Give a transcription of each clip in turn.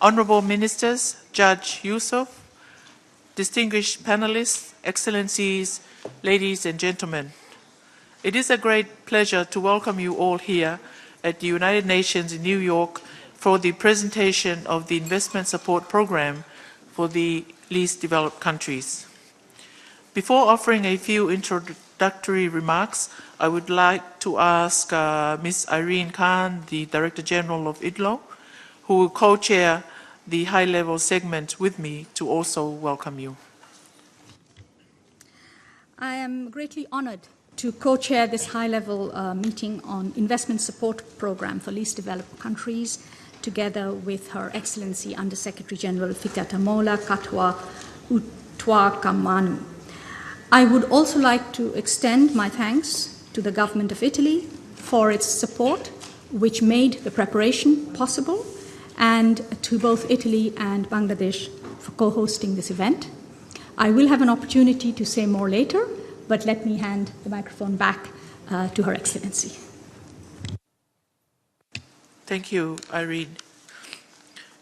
Honorable Ministers, Judge Yusuf, distinguished panelists, Excellencies, ladies and gentlemen. It is a great pleasure to welcome you all here at the United Nations in New York for the presentation of the Investment Support Program for the least developed countries. Before offering a few introductory remarks, I would like to ask Ms. Irene Khan, the Director General of IDLO, who will co-chair the high-level segment with me, to also welcome you. I am greatly honored to co-chair this high-level meeting on investment support program for least developed countries, together with Her Excellency Under-Secretary General Fekitamoeloa Katoa Utoikamanu. I would also like to extend my thanks to the Government of Italy for its support, which made the preparation possible, and to both Italy and Bangladesh for co-hosting this event. I will have an opportunity to say more later, but let me hand the microphone back to Her Excellency. Thank you, Irene.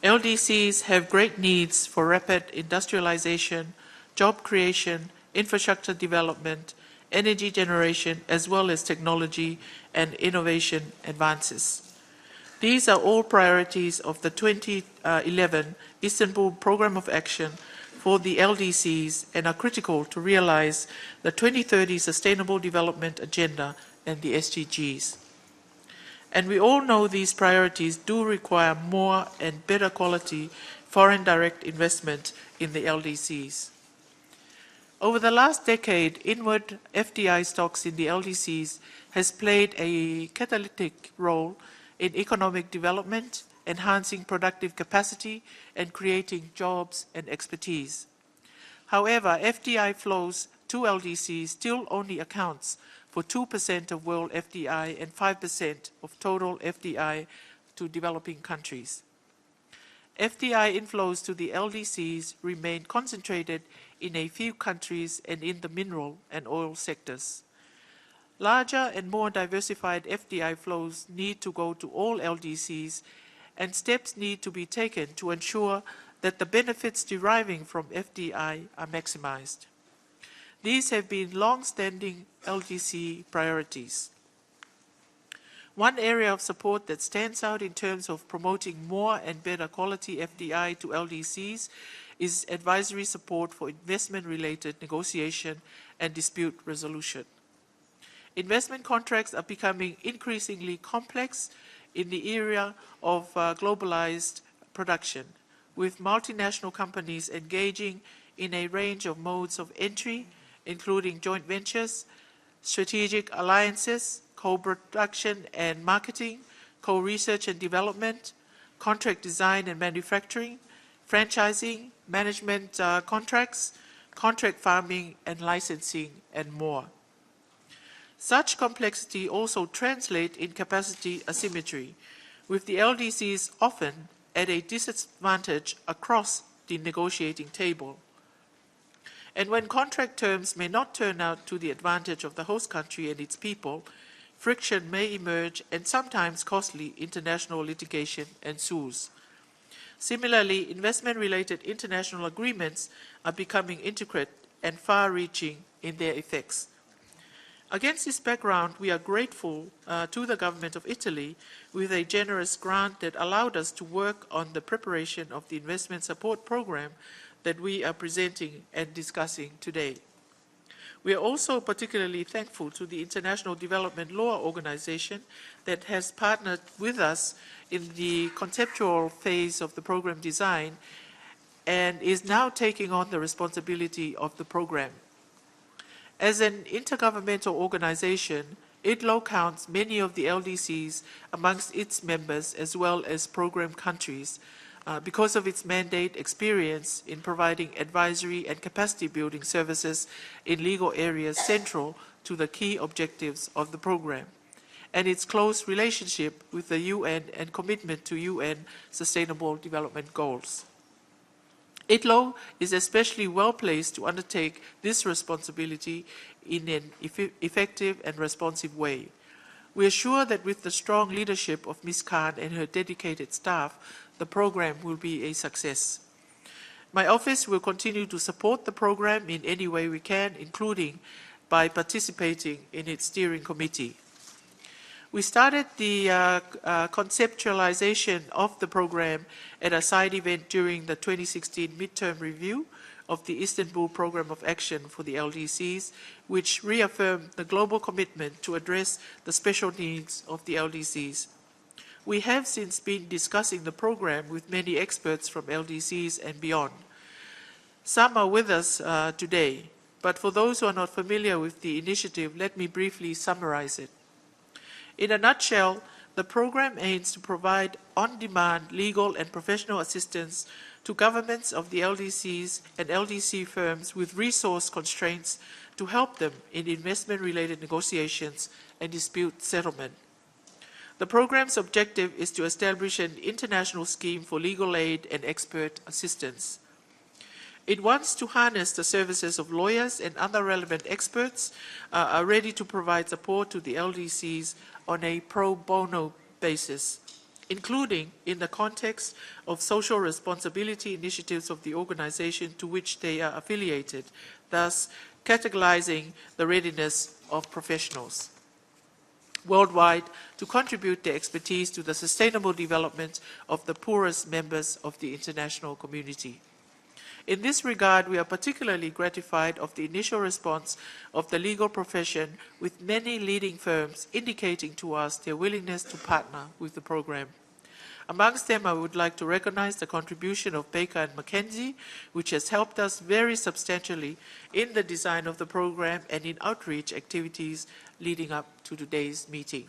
LDCs have great needs for rapid industrialization, job creation, infrastructure development, energy generation, as well as technology and innovation advances. These are all priorities of the 2011 Istanbul Programme of Action for the LDCs and are critical to realize the 2030 Sustainable Development Agenda and the SDGs. And we all know these priorities do require more and better quality foreign direct investment in the LDCs. Over the last decade, inward FDI stocks in the LDCs has played a catalytic role in economic development, enhancing productive capacity, and creating jobs and expertise. However, FDI flows to LDCs still only accounts for 2% of world FDI and 5% of total FDI to developing countries. FDI inflows to the LDCs remain concentrated in a few countries and in the mineral and oil sectors. Larger and more diversified FDI flows need to go to all LDCs, and steps need to be taken to ensure that the benefits deriving from FDI are maximized. These have been long-standing LDC priorities. One area of support that stands out in terms of promoting more and better quality FDI to LDCs is advisory support for investment-related negotiation and dispute resolution. Investment contracts are becoming increasingly complex in the area of globalized production, with multinational companies engaging in a range of modes of entry, including joint ventures, strategic alliances, co-production and marketing, co-research and development, contract design and manufacturing, franchising, management contracts, contract farming and licensing, and more. Such complexity also translates in capacity asymmetry, with the LDCs often at a disadvantage across the negotiating table. And when contract terms may not turn out to the advantage of the host country and its people, friction may emerge and sometimes costly international litigation ensues. Similarly, investment-related international agreements are becoming intricate and far-reaching in their effects. Against this background, we are grateful to the Government of Italy with a generous grant that allowed us to work on the preparation of the investment support program that we are presenting and discussing today. We are also particularly thankful to the International Development Law Organization that has partnered with us in the conceptual phase of the program design and is now taking on the responsibility of the program. As an intergovernmental organization, IDLO counts many of the LDCs amongst its members as well as program countries because of its mandate experience in providing advisory and capacity building services in legal areas central to the key objectives of the program, and its close relationship with the UN and commitment to UN Sustainable Development Goals. IDLO is especially well placed to undertake this responsibility in an effective and responsive way. We are sure that with the strong leadership of Ms. Khan and her dedicated staff, the program will be a success. My office will continue to support the program in any way we can, including by participating in its steering committee. We started the conceptualization of the program at a side event during the 2016 midterm review of the Istanbul Programme of Action for the LDCs, which reaffirmed the global commitment to address the special needs of the LDCs. We have since been discussing the program with many experts from LDCs and beyond. Some are with us today, but for those who are not familiar with the initiative, let me briefly summarize it. In a nutshell, the program aims to provide on-demand legal and professional assistance to governments of the LDCs and LDC firms with resource constraints to help them in investment-related negotiations and dispute settlement. The program's objective is to establish an international scheme for legal aid and expert assistance. It wants to harness the services of lawyers and other relevant experts are ready to provide support to the LDCs on a pro bono basis, including in the context of social responsibility initiatives of the organization to which they are affiliated, thus catalyzing the readiness of professionals worldwide to contribute their expertise to the sustainable development of the poorest members of the international community. In this regard, we are particularly gratified of the initial response of the legal profession, with many leading firms indicating to us their willingness to partner with the program. Amongst them, I would like to recognize the contribution of Baker & McKenzie, which has helped us very substantially in the design of the program and in outreach activities leading up to today's meeting.